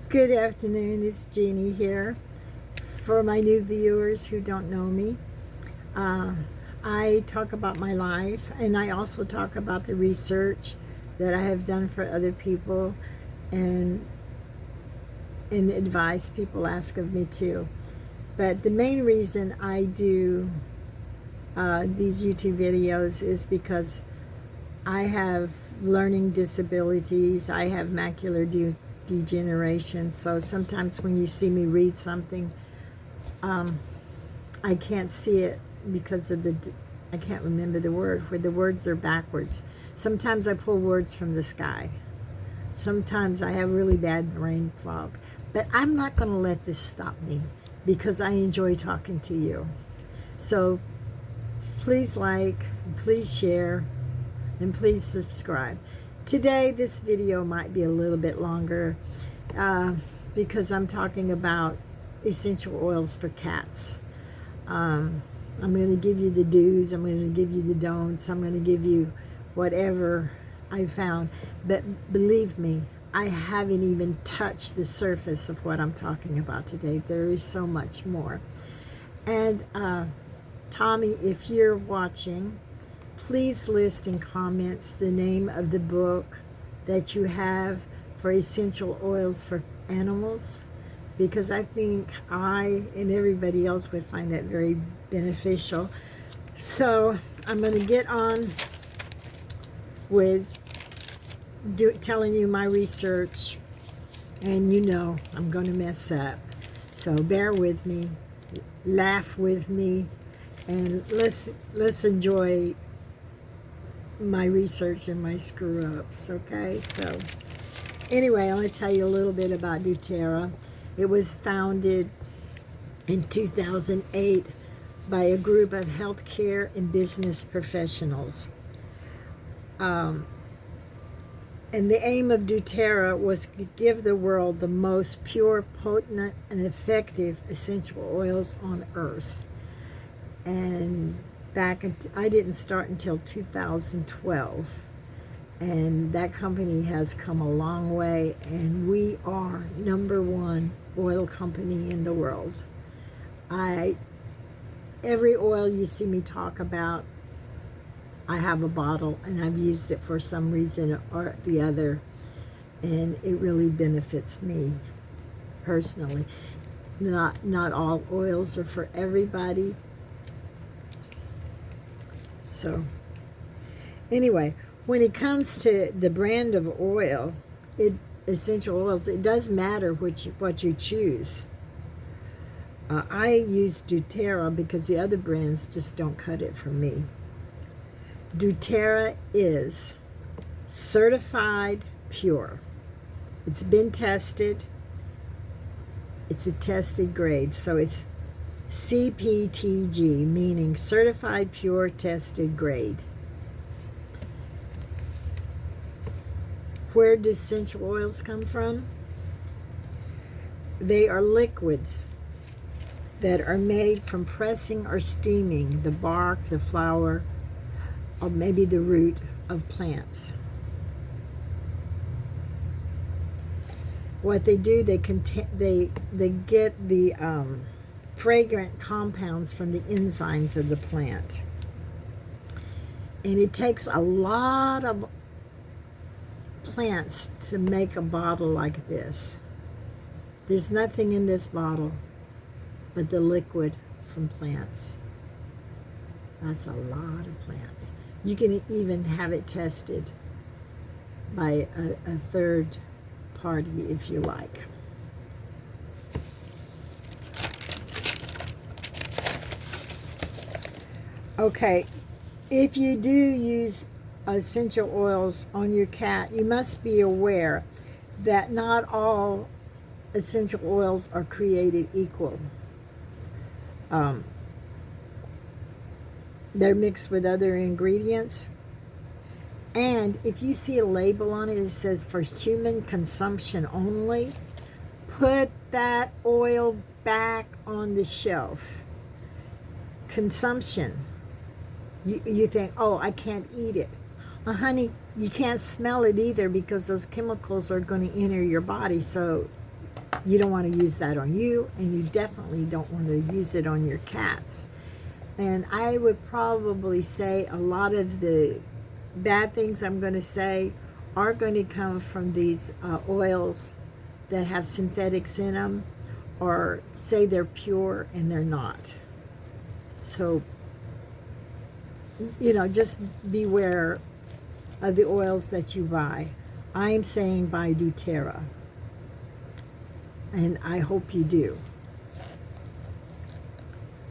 Good afternoon, it's Jeannie here. For my new viewers who don't know me, I talk about my life, and I also talk about the research that I have done for other people and advice people ask of me too. But the main reason I do these YouTube videos is because I have learning disabilities. I have macular degeneration. So sometimes when you see me read something, I can't see it because of I can't remember the word, where the words are backwards. Sometimes I pull words from the sky. Sometimes I have really bad brain fog. But I'm not going to let this stop me because I enjoy talking to you. So please like, please share, and please subscribe. Today this video might be a little bit longer because I'm talking about essential oils for cats. I'm going to give you the do's, I'm going to give you the don'ts, I'm going to give you whatever I found. But believe me, I haven't even touched the surface of what I'm talking about today. There is so much more. And Tommy, if you're watching, please list in comments the name of the book that you have for essential oils for animals, because I think I and everybody else would find that very beneficial. So I'm going to get on with telling you my research, and you know I'm going to mess up. So bear with me, laugh with me, and let's enjoy my research and my screw-ups, okay? So anyway, I want to tell you a little bit about doTERRA. It was founded in 2008 by a group of healthcare and business professionals. And the aim of doTERRA was to give the world the most pure, potent, and effective essential oils on earth. And I didn't start until 2012, and that company has come a long way, and we are #1 oil company in the world. Every oil you see me talk about, I have a bottle, and I've used it for some reason or the other, and it really benefits me personally. Not all oils are for everybody. So anyway, when it comes to the brand of oil, essential oils, it does matter what you choose. I use doTERRA because the other brands just don't cut it for me. doTERRA is certified pure. It's been tested. It's a tested grade, so it's CPTG, meaning certified pure tested grade. Where do essential oils come from? They are liquids that are made from pressing or steaming the bark, the flower, or maybe the root of plants. What they do, they get the fragrant compounds from the enzymes of the plant. And it takes a lot of plants to make a bottle like this. There's nothing in this bottle but the liquid from plants. That's a lot of plants. You can even have it tested by a third party if you like. Okay, if you do use essential oils on your cat, you must be aware that not all essential oils are created equal. They're mixed with other ingredients. And if you see a label on it that says for human consumption only, put that oil back on the shelf. Consumption. You think, oh, I can't eat it. Honey, you can't smell it either because those chemicals are going to enter your body. So You don't want to use that on you, and you definitely don't want to use it on your cats. And I would probably say a lot of the bad things I'm going to say are going to come from these oils that have synthetics in them, or say they're pure and they're not. So, you know, just beware of the oils that you buy. I'm saying buy doTERRA, and I hope you do.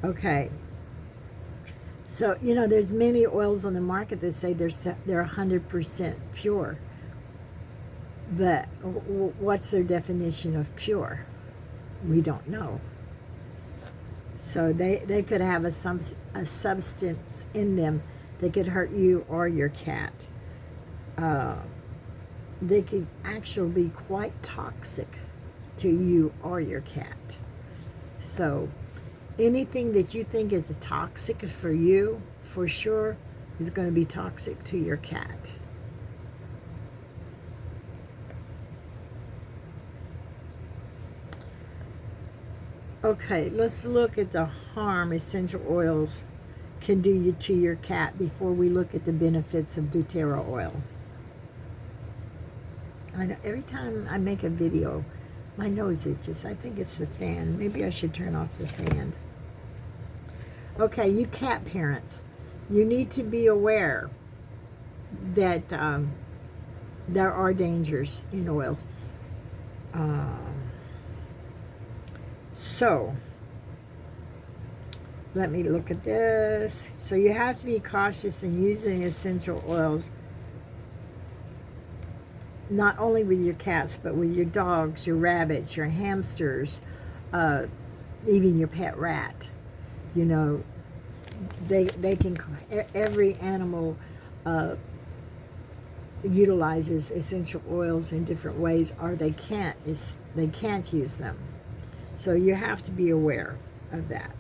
Okay. So, you know, there's many oils on the market that say they're 100% pure. But what's their definition of pure? We don't know. So they could have a substance in them that could hurt you or your cat. They could actually be quite toxic to you or your cat. So anything that you think is toxic for you, for sure, is going to be toxic to your cat. Okay, let's look at the harm essential oils can do to your cat before we look at the benefits of doTERRA oil. I know every time I make a video, my nose itches. I think it's the fan. Maybe I should turn off the fan. Okay, you cat parents, you need to be aware that there are dangers in oils. So, let me look at this. So you have to be cautious in using essential oils, not only with your cats, but with your dogs, your rabbits, your hamsters, even your pet rat. You know, they can, every animal utilizes essential oils in different ways, or they can't use them. So you have to be aware of that.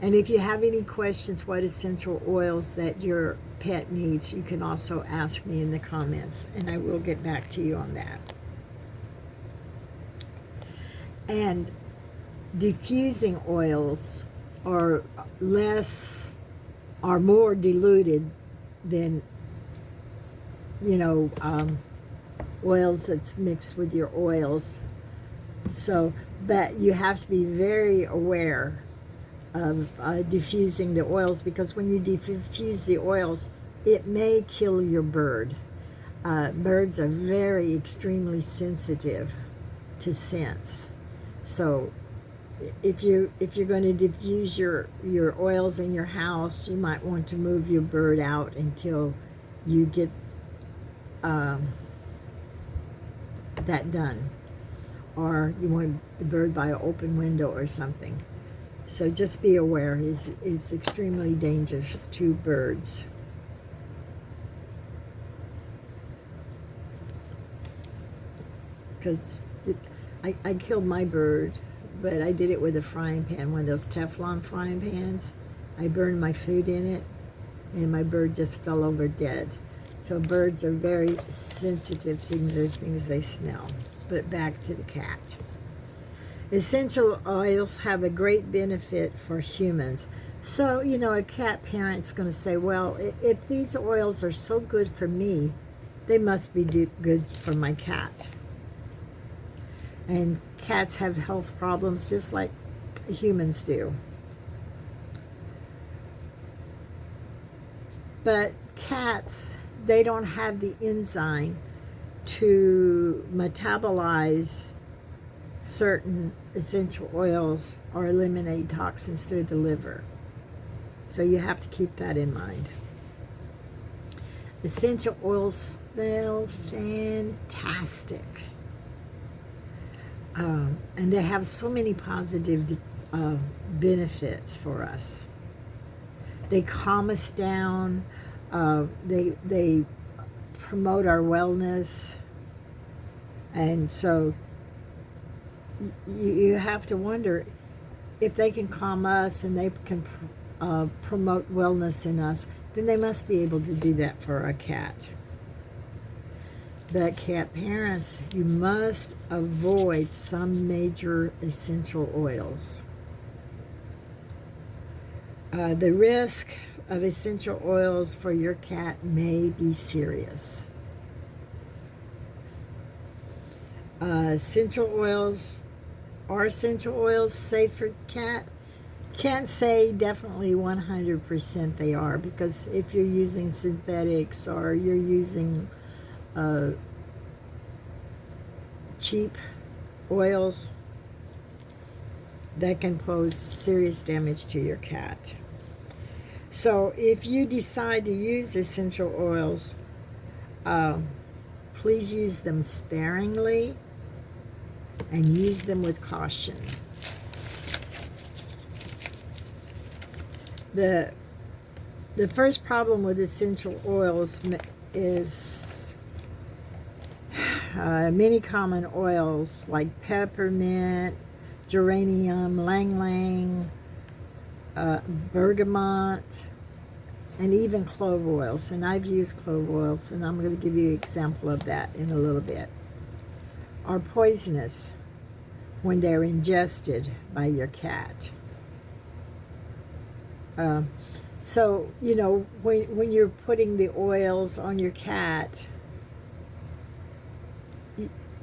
And if you have any questions what essential oils that your pet needs, you can also ask me in the comments, and I will get back to you on that. And diffusing oils are less or more diluted than, you know, oils that's mixed with your oils. So, but you have to be very aware of diffusing the oils, because when you diffuse the oils, it may kill your bird. Birds are very extremely sensitive to scents. So if you're going to diffuse your oils in your house, you might want to move your bird out until you get that done. Or you want the bird by an open window or something. So just be aware, it's extremely dangerous to birds. Because I killed my bird, but I did it with a frying pan, one of those Teflon frying pans. I burned my food in it, and my bird just fell over dead. So birds are very sensitive to the things they smell. But back to the cat. Essential oils have a great benefit for humans. So, you know, a cat parent's going to say, well, if these oils are so good for me, they must be good for my cat. And cats have health problems just like humans do. But cats, they don't have the enzyme to metabolize certain essential oils or eliminate toxins through the liver. So you have to keep that in mind. Essential oils smell fantastic. And they have so many positive benefits for us. They calm us down. They promote our wellness. And so you have to wonder if they can calm us and they can promote wellness in us, then they must be able to do that for a cat. But cat parents, you must avoid some major essential oils. The risk of essential oils for your cat may be serious. Essential oils, are essential oils safe for cat? Can't say definitely 100% they are, because if you're using synthetics or you're using cheap oils, that can pose serious damage to your cat. So if you decide to use essential oils, please use them sparingly and use them with caution. The first problem with essential oils is many common oils like peppermint, geranium, ylang-ylang, bergamot, and even clove oils. And I've used clove oils, and I'm going to give you an example of that in a little bit. Are poisonous when they're ingested by your cat. So, you know, when you're putting the oils on your cat,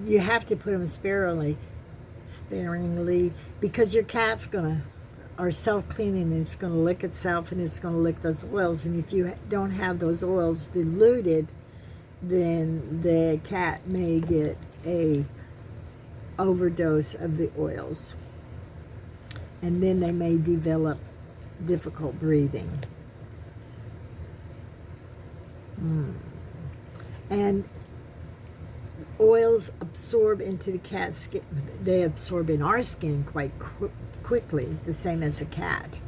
you have to put them sparingly, because your cat's are self-cleaning, and it's going to lick itself, and it's going to lick those oils. And if you don't have those oils diluted, then the cat may get a overdose of the oils, and then they may develop difficult breathing. And oils absorb into the cat's skin. They absorb in our skin quite quickly, the same as a cat.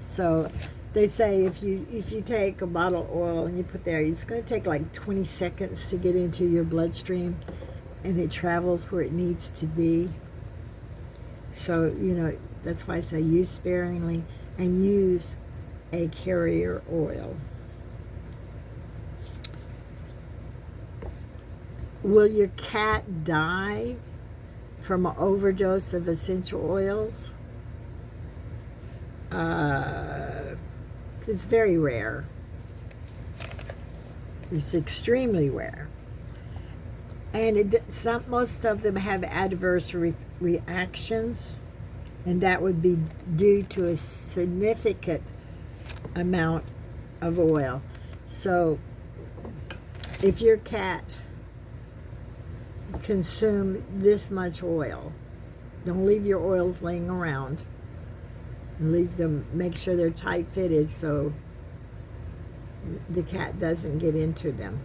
So they say if you take a bottle of oil and you put there, it's going to take like 20 seconds to get into your bloodstream, and it travels where it needs to be. So, you know, that's why I say use sparingly and use a carrier oil. Will your cat die from an overdose of essential oils? It's very rare. It's extremely rare. And most of them have adverse reactions, and that would be due to a significant amount of oil. So if your cat consume this much oil, don't leave your oils laying around, and leave them, make sure they're tight fitted so the cat doesn't get into them.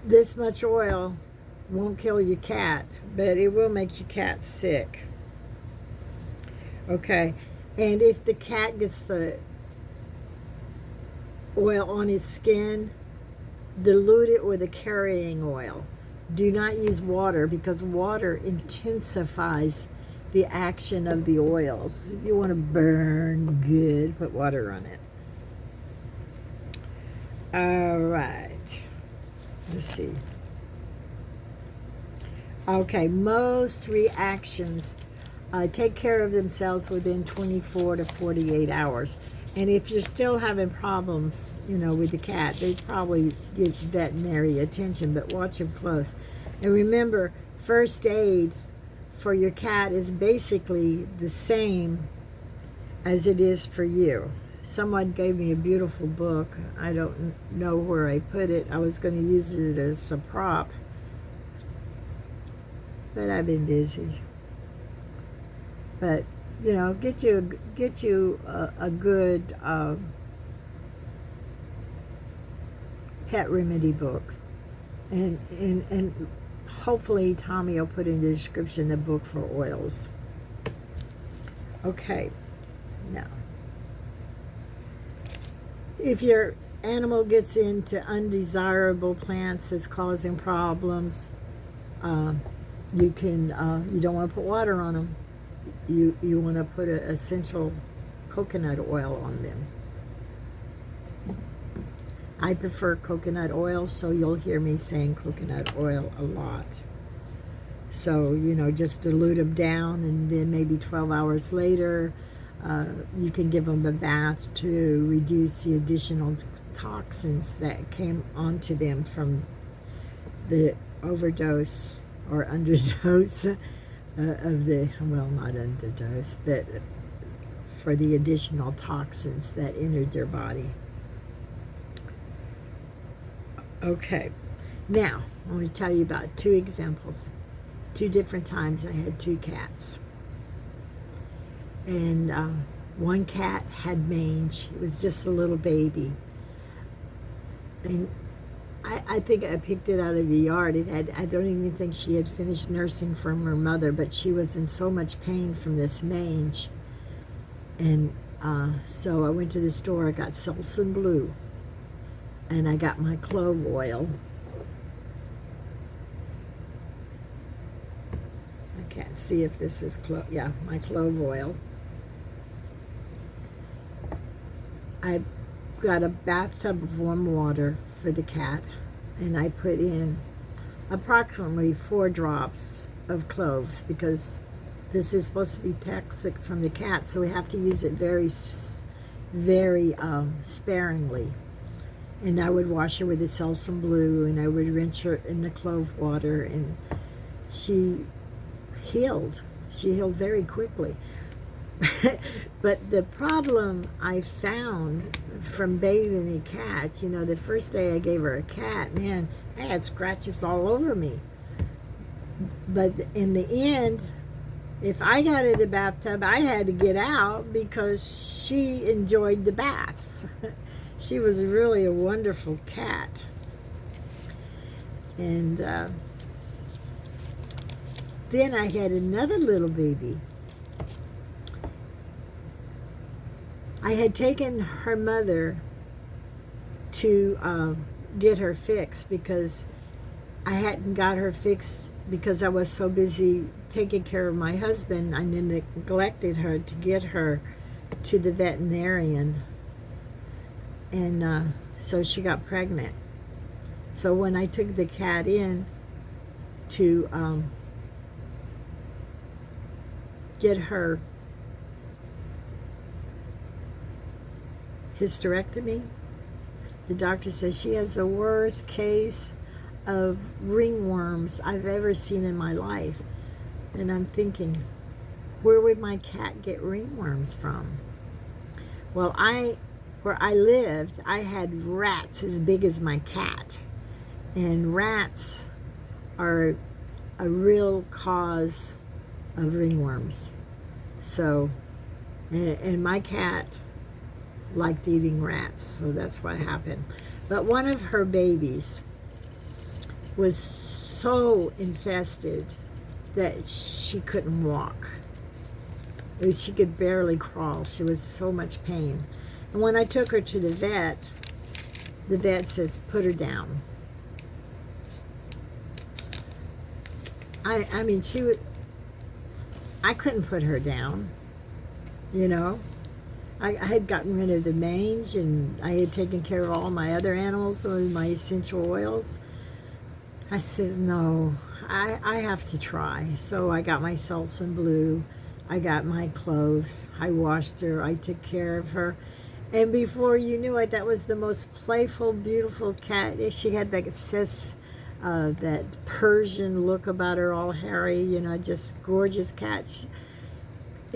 This much oil won't kill your cat, but it will make your cat sick. Okay, and if the cat gets the oil on its skin, dilute it with a carrying oil. Do not use water, because water intensifies the action of the oils. If you want to burn good, put water on it. All right. Let's see. Okay, most reactions take care of themselves within 24 to 48 hours. And if you're still having problems, you know, with the cat, they probably get veterinary attention, but watch them close. And remember, first aid for your cat is basically the same as it is for you. Someone gave me a beautiful book. I don't know where I put it. I was going to use it as a prop, but I've been busy. But you know, get you a good pet remedy book, and hopefully Tommy will put in the description the book for oils. Okay, now if your animal gets into undesirable plants that's causing problems, you don't want to put water on them. You want to put an essential coconut oil on them. I prefer coconut oil, so you'll hear me saying coconut oil a lot. So, you know, just dilute them down, and then maybe 12 hours later, you can give them a bath to reduce the additional toxins that came onto them from the overdose or underdose of the, well, not underdose, but for the additional toxins that entered their body. Okay, now I'm going to tell you about 2 examples. 2 different times I had 2 cats. And one cat had mange. It was just a little baby. And I think I picked it out of the yard. It had, I don't even think she had finished nursing from her mother, but she was in so much pain from this mange. And so I went to the store. I got Selsun Blue. And I got my clove oil. I can't see if this is clove. Yeah, my clove oil. I got a bathtub of warm water for the cat, and I put in approximately 4 drops of cloves, because this is supposed to be toxic from the cat, so we have to use it very, very sparingly. And I would wash her with the Selsun Blue, and I would rinse her in the clove water, and she healed. She healed very quickly. But the problem I found from bathing a cat, you know, the first day I gave her a cat, man, I had scratches all over me. But in the end, if I got in the bathtub, I had to get out because she enjoyed the baths. She was really a wonderful cat. And then I had another little baby. I had taken her mother to get her fixed, because I hadn't got her fixed because I was so busy taking care of my husband. I neglected her to get her to the veterinarian. And so she got pregnant. So when I took the cat in to get her hysterectomy, the doctor says she has the worst case of ringworms I've ever seen in my life. And I'm thinking, where would my cat get ringworms from? Well, where I lived, I had rats as big as my cat. And rats are a real cause of ringworms. So, and my cat liked eating rats, so that's what happened. But one of her babies was so infested that she couldn't walk. She could barely crawl. She was so much pain. And when I took her to the vet says, put her down. I mean, I couldn't put her down, you know. I had gotten rid of the mange, and I had taken care of all my other animals with my essential oils. I says, no, I have to try. So I got my Selsun Blue. I got my cloves. I washed her. I took care of her. And before you knew it, that was the most playful, beautiful cat. She had that Persian look about her, all hairy, you know, just gorgeous cat.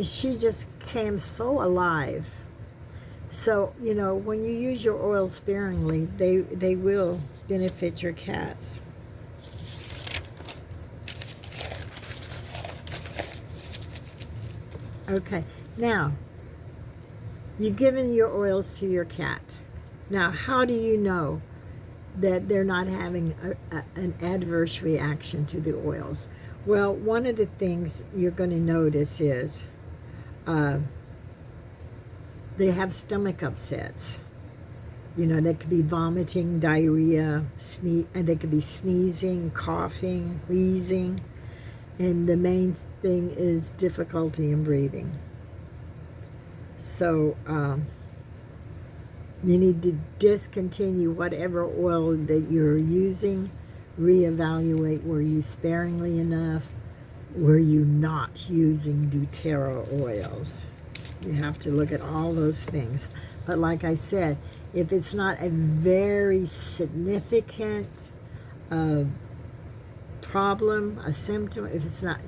She just came so alive. So, you know, when you use your oil sparingly, they will benefit your cats. Okay, now, you've given your oils to your cat. Now, how do you know that they're not having an adverse reaction to the oils? Well, one of the things you're going to notice is they have stomach upsets. You know, they could be vomiting, diarrhea, and they could be sneezing, coughing, wheezing. And the main thing is difficulty in breathing. So You need to discontinue whatever oil that you're using. Reevaluate, were you sparingly enough? Were you not using doTERRA oils? You have to look at all those things. But like I said, if it's not a very significant problem, a symptom, if it's not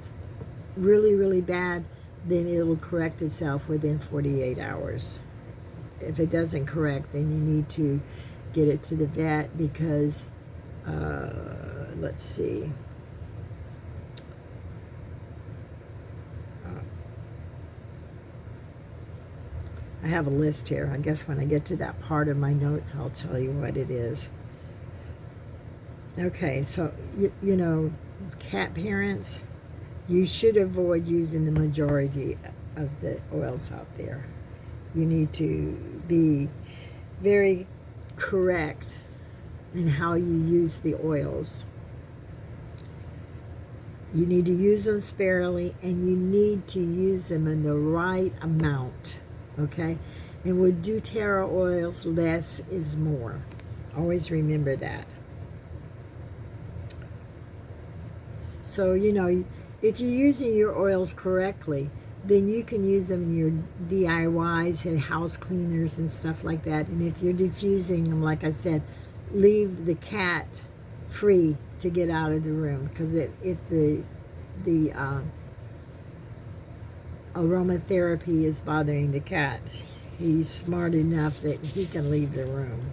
really, really bad, then it will correct itself within 48 hours. If it doesn't correct, then you need to get it to the vet because, let's see. I have a list here. I guess when I get to that part of my notes, I'll tell you what it is. Okay, so, you know, cat parents, you should avoid using the majority of the oils out there. You need to be very correct in how you use the oils. You need to use them sparingly, and you need to use them in the right amount, okay? And with doTERRA oils, less is more. Always remember that. So, you know, if you're using your oils correctly, then you can use them in your DIYs and house cleaners and stuff like that. And if you're diffusing them, like I said, leave the cat free to get out of the room. Because if the aromatherapy is bothering the cat, he's smart enough that he can leave the room.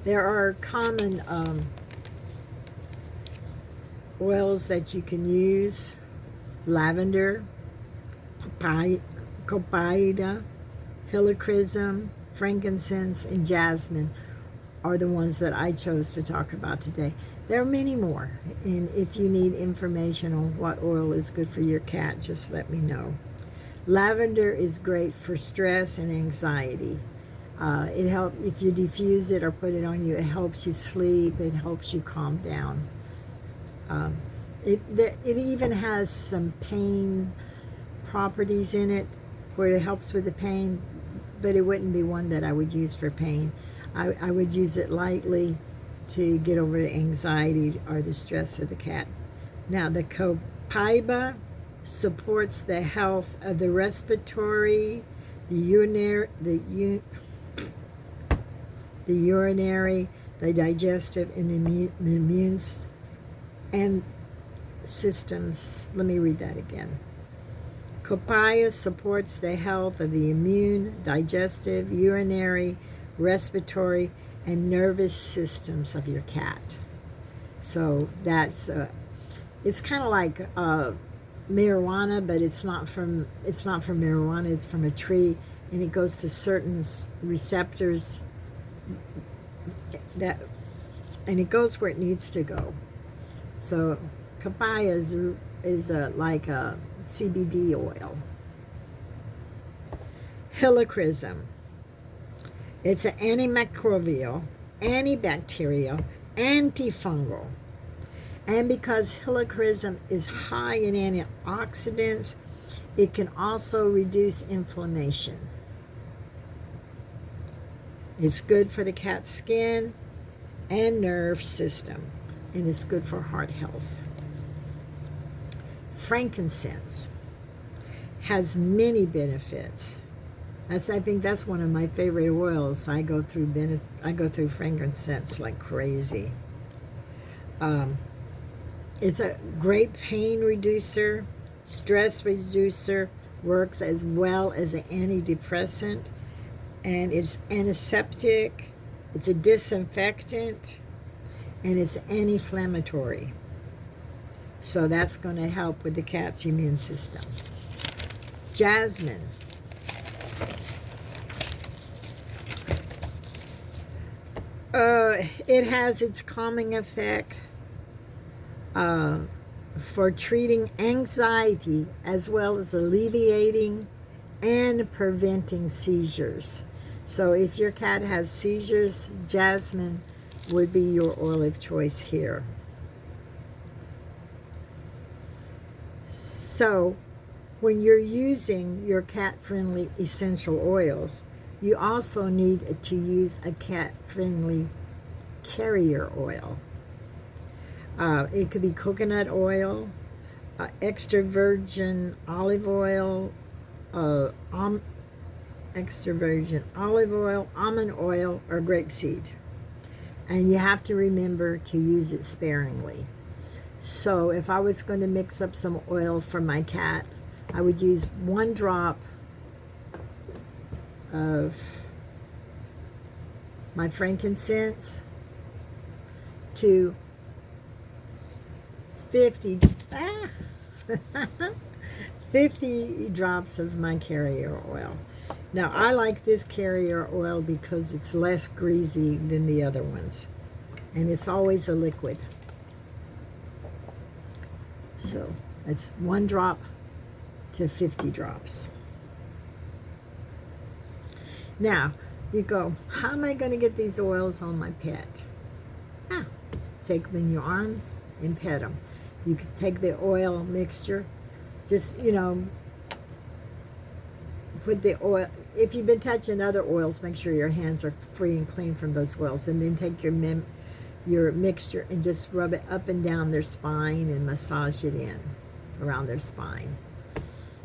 There are common oils that you can use. Lavender, copaiba, helichrysum, frankincense, and jasmine are the ones that I chose to talk about today. There are many more, and if you need information on what oil is good for your cat, just let me know. Lavender is great for stress and anxiety. It helps if you diffuse it or put it on you. It helps you sleep. It helps you calm down. It even has some pain properties in it where it helps with the pain, but it wouldn't be one that I would use for pain. I would use it lightly to get over the anxiety or the stress of the cat. Now, the copaiba supports the health of the respiratory, the urinary, the digestive, and the immune and systems. Let me read that again. Copaiba supports the health of the immune, digestive, urinary, respiratory, and nervous systems of your cat. So that's it's kind of like marijuana, but it's not from marijuana. It's from a tree, and it goes to certain receptors and it goes where it needs to go. So copaiba is like a CBD oil. Helichrysum. It's an antimicrobial, antibacterial, antifungal. And because helichrysum is high in antioxidants, it can also reduce inflammation. It's good for the cat's skin and nerve system, and it's good for heart health. Frankincense has many benefits. I think that's one of my favorite oils. I go through frankincense like crazy. It's a great pain reducer, stress reducer, works as well as an antidepressant, and it's antiseptic, it's a disinfectant, and it's anti-inflammatory. So that's going to help with the cat's immune system. Jasmine. It has its calming effect for treating anxiety as well as alleviating and preventing seizures. So if your cat has seizures, jasmine would be your oil of choice here. So when you're using your cat-friendly essential oils, you also need to use a cat-friendly carrier oil. It could be coconut oil, extra virgin olive oil, extra virgin olive oil, almond oil, or grapeseed. And you have to remember to use it sparingly. So if I was going to mix up some oil for my cat, I would use 1 drop of my frankincense to 50 50 drops of my carrier oil. Now, I like this carrier oil because it's less greasy than the other ones. And it's always a liquid. So, it's 1 drop to 50 drops. Now, you go, how am I going to get these oils on my pet? Take them in your arms and pet them. You can take the oil mixture, just, put the oil, if you've been touching other oils, make sure your hands are free and clean from those oils, and then take your mixture and just rub it up and down their spine and massage it in around their spine.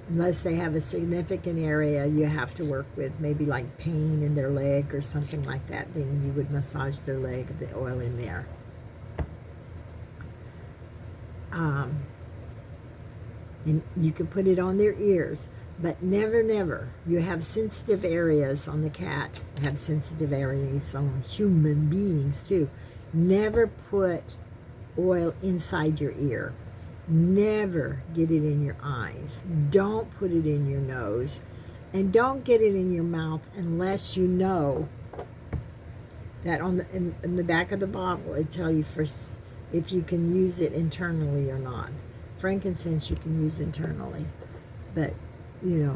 Unless they have a significant area you have to work with, maybe like pain in their leg or something like that, then you would massage their leg, the oil in there. And you can put it on their ears, but never, never. You have sensitive areas on the cat, have sensitive areas on human beings too. Never put oil inside your ear. Never get it in your eyes. Don't put it in your nose. And don't get it in your mouth unless you know that in the back of the bottle it tells you first if you can use it internally or not. Frankincense you can use internally, but yeah,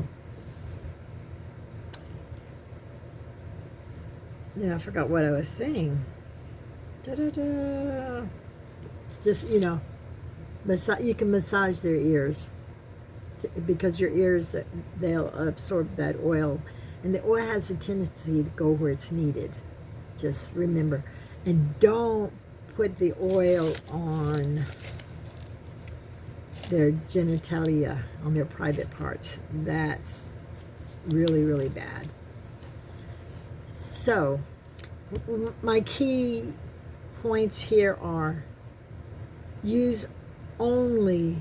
I forgot what I was saying. Just you can massage their ears because your ears, they'll absorb that oil, and the oil has a tendency to go where it's needed. Just remember, and don't put the oil on their genitalia, on their private parts. That's really, really bad. So, my key points here are: use only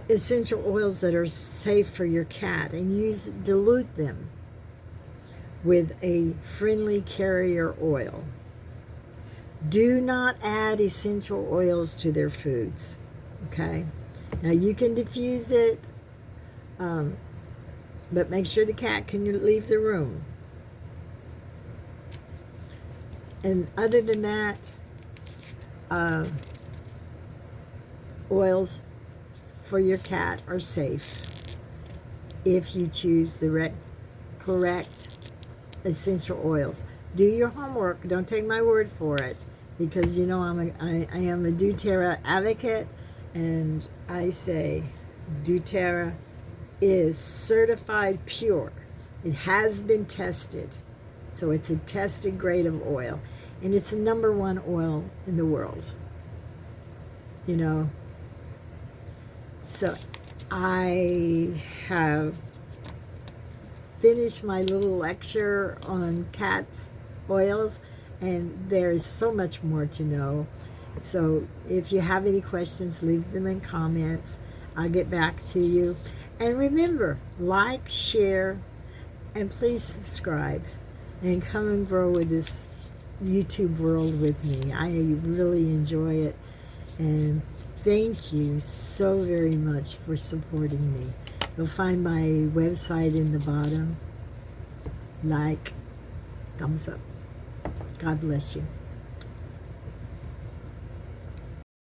essential oils that are safe for your cat, and dilute them with a friendly carrier oil. Do not add essential oils to their foods, okay? Now, you can diffuse it, but make sure the cat can leave the room. And other than that, oils for your cat are safe if you choose the correct essential oils. Do your homework. Don't take my word for it, because I am a doTERRA advocate, and I say doTERRA is certified pure. It has been tested, so it's a tested grade of oil, and it's the #1 oil in the world. So I have finished my little lecture on cat oils, and there's so much more to know. So if you have any questions, leave them in comments. I'll get back to you. And remember, like, share, and please subscribe, and come and grow with this YouTube world with me. I really enjoy it, and thank you so very much for supporting me. You'll find my website in the bottom. Like, thumbs up. God bless you.